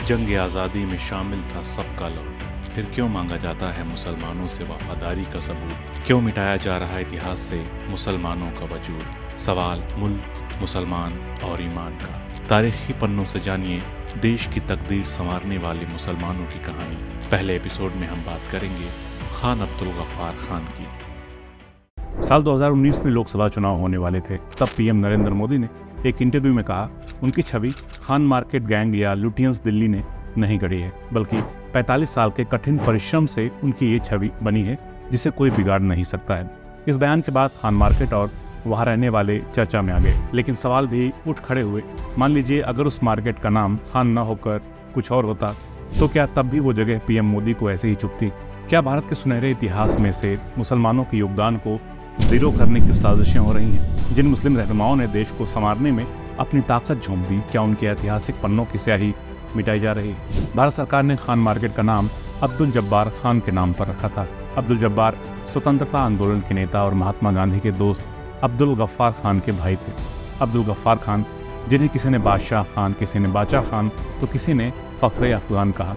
जंग आज़ादी में शामिल था सबका लौट, फिर क्यों मांगा जाता है मुसलमानों से वफादारी का सबूत? क्यों मिटाया जा रहा है इतिहास से मुसलमानों का वजूद? सवाल मुल्क, मुसलमान और ईमान का। तारीखी पन्नों से जानिए देश की तकदीर संवारने वाले मुसलमानों की कहानी। पहले एपिसोड में हम बात करेंगे खान अब्दुल गफ्फार खान की। साल 2019 में लोकसभा चुनाव होने वाले थे। तब पीएम नरेंद्र मोदी ने एक इंटरव्यू में कहा, उनकी छवि खान मार्केट गैंग या लुटियंस दिल्ली ने नहीं गढ़ी है, बल्कि 45 साल के कठिन परिश्रम से उनकी ये छवि बनी है जिसे कोई बिगाड़ नहीं सकता है। इस बयान के बाद खान मार्केट और वहाँ रहने वाले चर्चा में आ गए, लेकिन सवाल भी उठ खड़े हुए। मान लीजिए अगर उस मार्केट का नाम खान न होकर कुछ और होता तो क्या तब भी वो जगह पीएम मोदी को ऐसे ही चुभती? क्या भारत के सुनहरे इतिहास में से मुसलमानों के योगदान को जीरो करने की साजिशें हो रही हैं? जिन मुस्लिम रहनुमाओं ने देश को संवारने में अपनी ताकत झोंक दी, क्या उनके ऐतिहासिक पन्नों की स्याही मिटाई जा रही? भारत सरकार ने खान मार्केट का नाम अब्दुल जब्बार खान के नाम पर रखा था। अब्दुल जब्बार स्वतंत्रता आंदोलन के नेता और महात्मा गांधी के दोस्त अब्दुल गफ्फार खान के भाई थे। अब्दुल गफ्फार खान, जिन्हें किसी ने बादशाह खान, किसी ने बाचा खान तो किसी ने फख्रे अफगान कहा।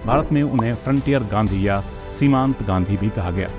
भारत में उन्हें फ्रंटियर गांधी या सीमांत गांधी भी कहा गया।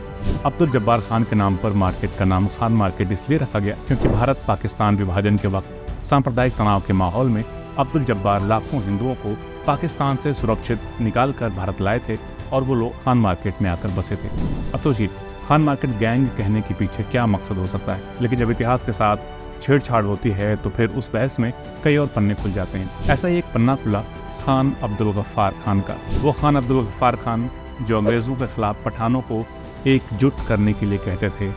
अब्दुल जब्बार खान के नाम पर मार्केट का नाम खान मार्केट इसलिए रखा गया क्योंकि भारत पाकिस्तान विभाजन के वक्त सांप्रदायिक तनाव के माहौल में अब्दुल जब्बार लाखों हिंदुओं को पाकिस्तान से सुरक्षित निकाल कर भारत लाए थे और वो लोग खान मार्केट में आकर बसे थे। अब सोचिए, खान मार्केट गैंग कहने के पीछे क्या मकसद हो सकता है? लेकिन जब इतिहास के साथ छेड़छाड़ होती है तो फिर उस बहस में कई और पन्ने खुल जाते हैं। ऐसा ही एक पन्ना खुला खान अब्दुल गफ्फार खान का। वो खान अब्दुल गफ्फार खान जो अंग्रेजों के खिलाफ पठानों को एकजुट करने के लिए कहते थे,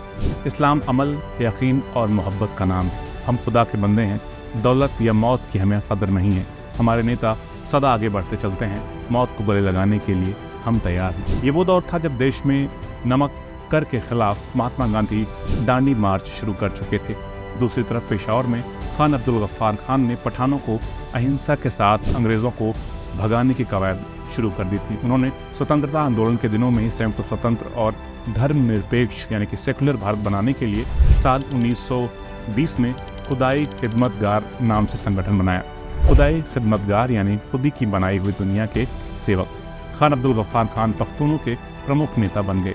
इस्लाम अमल, यकीन और मोहब्बत का नाम है। हम खुदा के बंदे हैं, दौलत या मौत की हमें कदर नहीं है। हमारे नेता सदा आगे बढ़ते चलते हैं, मौत को गले लगाने के लिए हम तैयार हैं। ये वो दौर था जब देश में नमक कर के खिलाफ महात्मा गांधी दांडी मार्च शुरू कर चुके थे। दूसरी तरफ पेशावर में खान अब्दुल गफ्फार खान ने पठानों को अहिंसा के साथ अंग्रेजों को भगाने की कवायद शुरू कर दी थी। उन्होंने स्वतंत्रता आंदोलन के दिनों में ही संयुक्त स्वतंत्र और धर्मनिरपेक्ष यानी कि सेकुलर भारत बनाने के लिए साल 1920 में खुदाई खिदमतगार नाम से संगठन बनाया। खुदाई खिदमतगार यानी खुदी की बनाई हुई दुनिया के सेवक। खान अब्दुल गफ्फार खान पख्तूनों के प्रमुख नेता बन गए।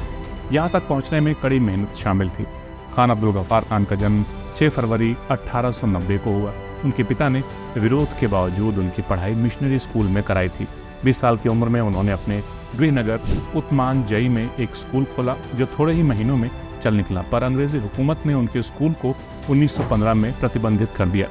यहाँ तक पहुँचने में कड़ी मेहनत शामिल थी। खान अब्दुल गफ्फार खान का जन्म 6 फरवरी 1890 को हुआ। उनके पिता ने विरोध के बावजूद उनकी पढ़ाई मिशनरी स्कूल में कराई थी। 20 साल की उम्र में उन्होंने अपने गृहनगर उस्मान जई में एक स्कूल खोला जो थोड़े ही महीनों में चल निकला, पर अंग्रेजी हुकूमत ने उनके स्कूल को 1915 में प्रतिबंधित कर दिया।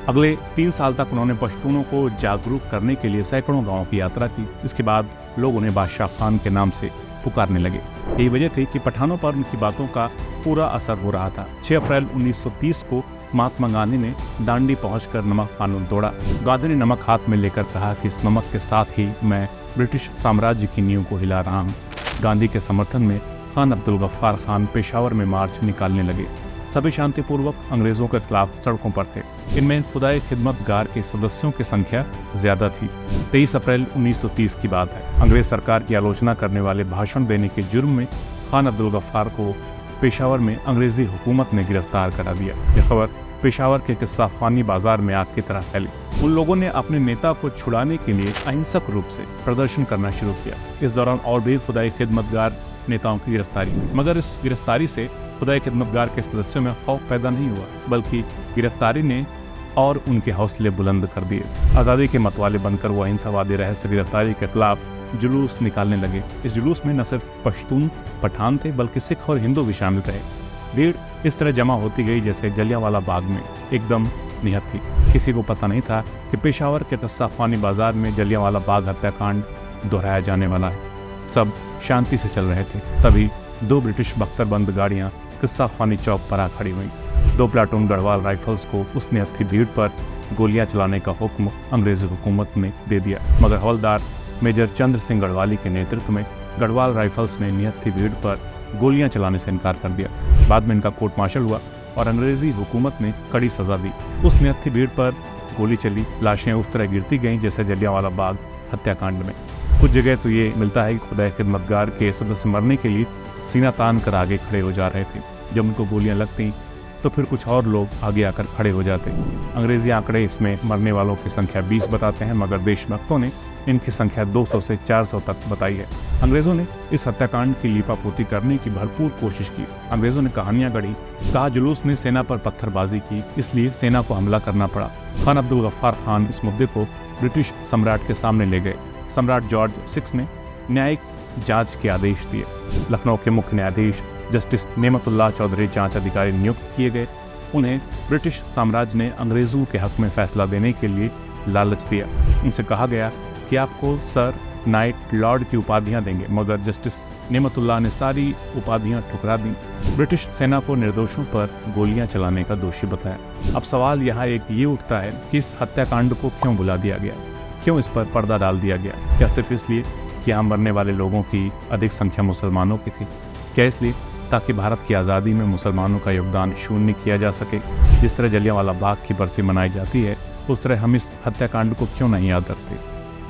अगले 3 साल तक उन्होंने पश्तूनों को जागरूक करने के लिए सैकड़ों गांवों की यात्रा की। इसके बाद लोग उन्हें बादशाह खान के नाम से पुकारने लगे। यही वजह थी कि पठानों पर उनकी बातों का पूरा असर हो रहा था। 6 अप्रैल 1930 को महात्मा गांधी ने दांडी पहुंचकर नमक कानून तोड़ा। गांधी ने नमक हाथ में लेकर कहा कि इस नमक के साथ ही मैं ब्रिटिश साम्राज्य की नींव को हिला रहा हूं। गांधी के समर्थन में खान अब्दुल गफ्फार खान पेशावर में मार्च निकालने लगे। सभी शांतिपूर्वक अंग्रेजों के खिलाफ सड़कों पर थे। इनमें खुदाई खिदमतगार के सदस्यों की संख्या ज्यादा थी। 23 अप्रैल 1930 की बात है। अंग्रेज सरकार की आलोचना करने वाले भाषण देने के जुर्म में खान अब्दुल गफ्फार को पेशावर में अंग्रेजी हुकूमत ने गिरफ्तार करा दिया। यह खबर पेशावर के किस्सा खानी बाजार में आग की तरह फैली। उन लोगों ने अपने नेता को छुड़ाने के लिए अहिंसक रूप से प्रदर्शन करना शुरू किया। इस दौरान और भी खुदाई खिदमतगार नेताओं की गिरफ्तारी, मगर इस गिरफ्तारी से खुदाई खिदमतगार के सदस्यों में खौफ पैदा नहीं हुआ, बल्कि गिरफ्तारी ने और उनके हौसले बुलंद कर दिए। आज़ादी के मतवाले बनकर वो अहिंसावादी रहस्य गिरफ्तारी के खिलाफ जुलूस निकालने लगे। इस जुलूस में न सिर्फ पश्तून पठान थे, बल्कि सिख और हिंदू भी शामिल रहे। भीड़ इस तरह जमा होती गई जैसे जलियांवाला बाग में एकदम निहत्थ थी। किसी को पता नहीं था कि पेशावर के किस्सा खानी बाजार में जलियांवाला बाग हत्याकांड दोहराया जाने वाला है। सब शांति से चल रहे थे, तभी 2 ब्रिटिश बख्तरबंद गाड़ियां किस्सा खानी चौक पर आ खड़ी हुई। 2 प्लाटून गढ़वाल राइफल्स को उस निहत्थी भीड़ पर गोलियां चलाने का हुक्म अंग्रेजी हुकूमत ने दे दिया, मगर हवलदार मेजर चंद्र सिंह गढ़वाली के नेतृत्व में गढ़वाल राइफल्स ने निहत्थी भीड़ पर गोलियां चलाने से इनकार कर दिया। बाद में इनका कोर्ट मार्शल हुआ और अंग्रेजी हुकूमत ने कड़ी सजा दी। उस निहत्थी भीड़ पर गोली चली, लाशें उस तरह गिरती गईं जैसे जलियांवाला बाग हत्याकांड में। कुछ जगह तो ये मिलता है कि खुदाई खिदमतगार के सदस्य मरने के लिए सीना तान कर आगे खड़े हो जा रहे थे। जब उनको गोलियां लगती तो फिर कुछ और लोग आगे आकर खड़े हो जाते। अंग्रेजी आंकड़े इसमें मरने वालों की संख्या 20 बताते हैं, मगर देशभक्तों ने इनकी संख्या 200 से 400 तक बताई है। अंग्रेजों ने इस हत्याकांड की लीपापोती करने की भरपूर कोशिश की। अंग्रेजों ने कहानियां गढ़ी, कहा जुलूस ने सेना पर पत्थरबाजी की, इसलिए सेना को हमला करना पड़ा। खान अब्दुल गफ्फार खान इस मुद्दे को ब्रिटिश सम्राट के सामने ले गए। सम्राट जॉर्ज 6 ने न्यायिक जांच के आदेश दिए। लखनऊ के मुख्य न्यायाधीश जस्टिस नेमतुल्लाह चौधरी जांच अधिकारी नियुक्त किए गए। उन्हें ब्रिटिश साम्राज्य ने अंग्रेजों के हक में फैसला देने के लिए लालच दिया। उनसे कहा गया कि आपको सर, नाइट, लॉर्ड की उपाधियां देंगे, मगर जस्टिस नेमतुल्लाह ने सारी उपाधियां ठुकरा दी। ब्रिटिश सेना को निर्दोषों पर गोलियां चलाने का दोषी बताया। अब सवाल यहाँ एक ये उठता है कि इस हत्याकांड को क्यों बुला दिया गया, क्यों इस पर पर्दा डाल दिया गया? क्या सिर्फ इसलिए कि यहाँ मरने वाले लोगों की अधिक संख्या मुसलमानों की थी? क्या इसलिए ताकि भारत की आज़ादी में मुसलमानों का योगदान शून्य किया जा सके? जिस तरह जलियांवाला बाग की बरसी मनाई जाती है, उस तरह हम इस हत्याकांड को क्यों नहीं याद रखते?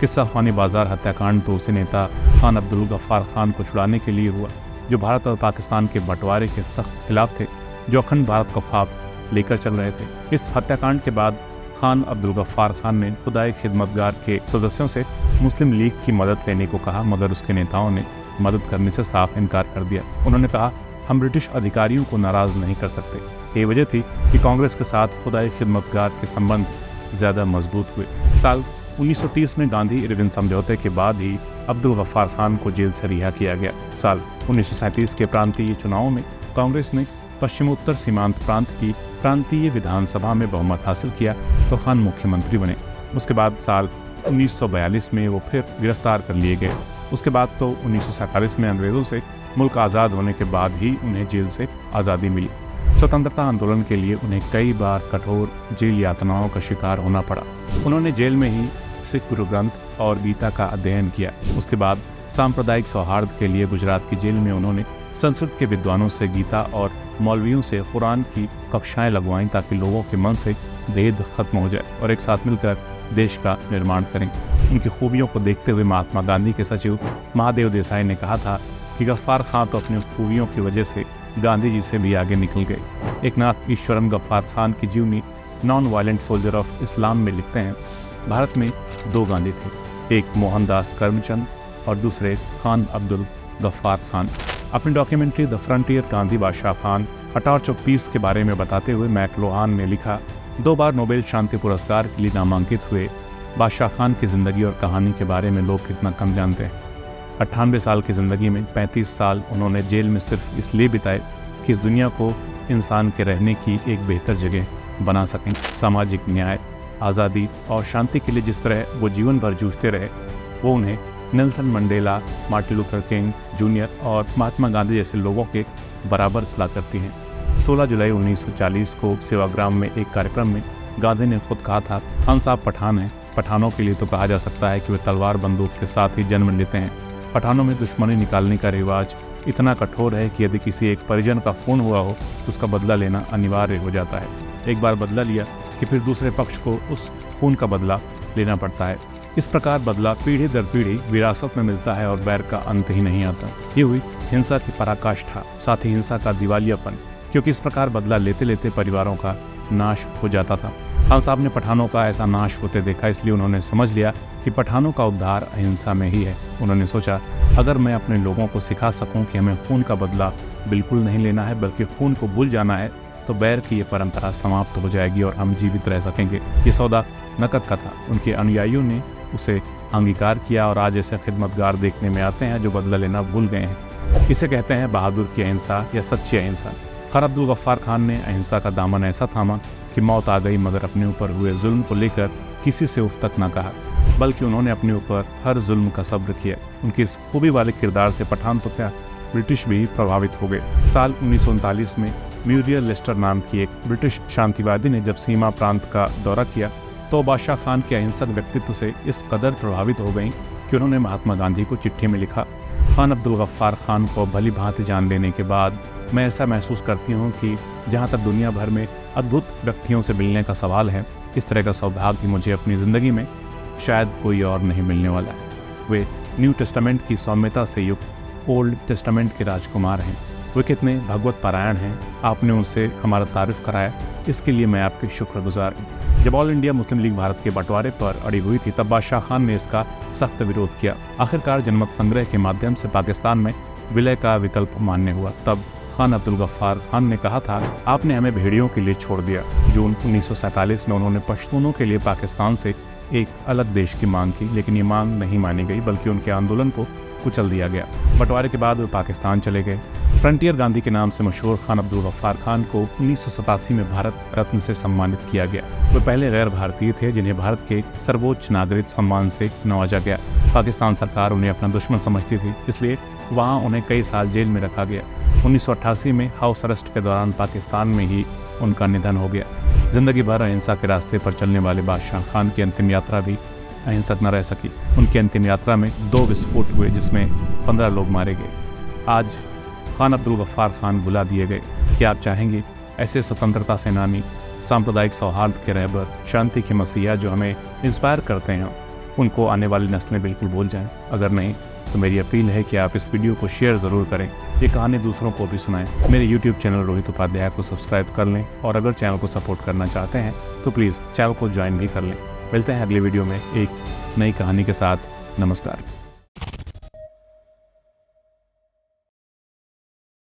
किस्सा ख्वानी बाजार हत्याकांड तो उसी नेता खान अब्दुल गफ्फार खान को छुड़ाने के लिए हुआ जो भारत और पाकिस्तान के बंटवारे के सख्त खिलाफ थे, जो अखंड भारत का ख्वाब लेकर चल रहे थे। इस हत्याकांड के बाद खान अब्दुल गफ्फार खान ने खुदाई खिदमतगार के सदस्यों से मुस्लिम लीग की मदद लेने को कहा, मगर उसके नेताओं ने मदद करने से साफ इनकार कर दिया। उन्होंने कहा, हम ब्रिटिश अधिकारियों को नाराज नहीं कर सकते। ये वजह थी कि कांग्रेस के साथ खुदाई खिदमतगार के संबंध ज़्यादा मजबूत हुए। साल 1930 में गांधी इरविन समझौते के बाद ही अब्दुल गफ्फार खान को जेल से रिहा किया गया। साल 1937 के प्रांतीय चुनावों में कांग्रेस ने पश्चिमोत्तर सीमांत प्रांत की प्रांतीय विधानसभा में बहुमत हासिल किया तो खान मुख्यमंत्री बने। उसके बाद साल 1942 में वो फिर गिरफ्तार कर लिए गए। उसके बाद तो 1947 में अंग्रेज़ों से मुल्क आज़ाद होने के बाद ही उन्हें जेल से आज़ादी मिली। स्वतंत्रता आंदोलन के लिए उन्हें कई बार कठोर जेल यातनाओं का शिकार होना पड़ा। उन्होंने जेल में ही सिख गुरु ग्रंथ और गीता का अध्ययन किया। उसके बाद सांप्रदायिक सौहार्द के लिए गुजरात की जेल में उन्होंने संस्कृत के विद्वानों से गीता और मौलवियों से कुरान की कक्षाएं लगवाईं ताकि लोगों के मन से भेद खत्म हो जाए और एक साथ मिलकर देश का निर्माण करें। उनकी खूबियों को देखते हुए महात्मा गांधी के सचिव महादेव देसाई ने कहा था कि गफ्फार खान तो अपनी खूबियों की वजह से गांधी जी से भी आगे निकल गए। एकनाथ ईश्वरन गफ्फार खान की जीवनी non violent soldier of Islam में लिखते हैं, भारत में 2 गांधी थे, एक मोहनदास करमचंद और दूसरे खान अब्दुल गफ्फार खान। अपनी डॉक्यूमेंट्री द फ्रंटियर गांधी बादशाह खान 1824 के बारे में बताते हुए मैकलोहान ने लिखा, 2 बार नोबेल शांति पुरस्कार के लिए नामांकित हुए बादशाह खान की ज़िंदगी और कहानी के बारे में लोग कितना कम जानते हैं। 98 साल की ज़िंदगी में 35 साल उन्होंने जेल में सिर्फ इसलिए बिताए कि इस दुनिया को इंसान के रहने की एक बेहतर जगह बना सकें। सामाजिक न्याय, आज़ादी और शांति के लिए जिस तरह वो जीवन भर जूझते रहे, वो उन्हें Nelson Mandela, Martin Luther king junior और महात्मा गांधी जैसे लोगों के बराबर खड़ा करती हैं। 16 जुलाई 1940 को सेवाग्राम में एक कार्यक्रम में गांधी ने खुद कहा था, खान साहब पठान हैं। पठानों के लिए तो कहा जा सकता है कि वे तलवार बंदूक के साथ ही जन्म लेते हैं। पठानों में दुश्मनी निकालने का रिवाज इतना कठोर है कि यदि किसी एक परिजन का खून हुआ हो तो उसका बदला लेना अनिवार्य हो जाता है। एक बार बदला लिया कि फिर दूसरे पक्ष को उस खून का बदला लेना पड़ता है। इस प्रकार बदला पीढ़ी दर पीढ़ी विरासत में मिलता है और बैर का अंत ही नहीं आता। ये हुई हिंसा की पराकाष्ठा, साथ ही हिंसा का दिवालियापन, क्योंकि इस प्रकार बदला लेते लेते परिवारों का नाश हो जाता था। खान साहब ने पठानों का ऐसा नाश होते देखा, इसलिए उन्होंने समझ लिया कि पठानों का उद्धार अहिंसा में ही है। उन्होंने सोचा, अगर मैं अपने लोगों को सिखा सकूं कि हमें खून का बदला बिल्कुल नहीं लेना है बल्कि खून को भूल जाना है, तो बैर की ये परंपरा समाप्त हो जाएगी और हम जीवित रह सकेंगे। ये सौदा नकद का था। उनके अनुयायियों ने उसे अंगीकार किया और आज ऐसे खिदमतगार देखने में आते हैं जो बदला लेना भूल गए हैं। इसे कहते हैं बहादुर की अहिंसा या सच्ची अहिंसा। खान अब्दुल गफ्फार खान ने अहिंसा का दामन ऐसा थामा कि मौत आ गई, मगर अपने ऊपर हुए जुल्म को लेकर किसी से उफ तक न कहा, बल्कि उन्होंने अपने ऊपर हर जुल्म का सब्र किया। उनके इस खूबी वाले किरदार से पठान तो क्या, ब्रिटिश भी प्रभावित हो गए। साल 1939 में म्यूरियल लेस्टर नाम की एक ब्रिटिश शांतिवादी ने जब सीमा प्रांत का दौरा किया तो बादशाह खान के अहिंसक व्यक्तित्व से इस कदर प्रभावित हो गईं कि उन्होंने महात्मा गांधी को चिट्ठी में लिखा, खान अब्दुल गफ्फार खान को भली भांति जान लेने के बाद मैं ऐसा महसूस करती हूँ कि जहाँ तक दुनिया भर में अद्भुत व्यक्तियों से मिलने का सवाल है, इस तरह का सौभाग्य मुझे अपनी ज़िंदगी में शायद कोई और नहीं मिलने वाला है। वे न्यू टेस्टामेंट की सौम्यता से युक्त ओल्ड टेस्टामेंट के राजकुमार हैं। वे कितने भगवत पारायण हैं। आपने उनसे हमारा तारीफ़ कराया, इसके लिए मैं आपकी शुक्रगुजार हूँ। जब all India Muslim league Bharat के बंटवारे पर अड़ी हुई थी तब बादशाह खान ने इसका सख्त विरोध किया। आखिरकार जनमत संग्रह के माध्यम से पाकिस्तान में विलय का विकल्प मान्य हुआ। तब खान अब्दुल गफ्फार खान ने कहा था, आपने हमें भेड़ियों के लिए छोड़ दिया। जून 1947 में उन्होंने पश्तूनों के लिए पाकिस्तान से एक अलग देश की मांग की, लेकिन ये मांग नहीं मानी गई बल्कि उनके आंदोलन को कुचल दिया गया। बंटवारे के बाद वे पाकिस्तान चले गए। फ्रंटियर गांधी के नाम से मशहूर खान अब्दुल गफ्फार खान को 1987 में भारत रत्न से सम्मानित किया गया। वे पहले गैर भारतीय थे जिन्हें भारत के सर्वोच्च नागरिक सम्मान से नवाजा गया। पाकिस्तान सरकार उन्हें अपना दुश्मन समझती थी, इसलिए वहां उन्हें कई साल जेल में रखा गया। 1988 में हाउस अरेस्ट के दौरान पाकिस्तान में ही उनका निधन हो गया। जिंदगी भर अहिंसा के रास्ते पर चलने वाले बादशाह खान की अंतिम यात्रा भी अहिंसक न रह सकी। उनकी अंतिम यात्रा में 2 विस्फोट हुए जिसमें 15 लोग मारे गए। आज खान अब्दुल गफ्फार खान भुला दिए गए। क्या आप चाहेंगे ऐसे स्वतंत्रता सेनानी, सांप्रदायिक सौहार्द के रहबर, शांति के मसीहा जो हमें इंस्पायर करते हैं, उनको आने वाली नस्लें बिल्कुल भूल जाएं? अगर नहीं तो मेरी अपील है कि आप इस वीडियो को शेयर ज़रूर करें, ये कहानी दूसरों को भी सुनाएं। मेरे YouTube चैनल रोहित उपाध्याय को सब्सक्राइब कर लें और अगर चैनल को सपोर्ट करना चाहते हैं तो प्लीज़ चैनल को ज्वाइन भी कर लें। मिलते हैं अगले वीडियो में एक नई कहानी के साथ। नमस्कार।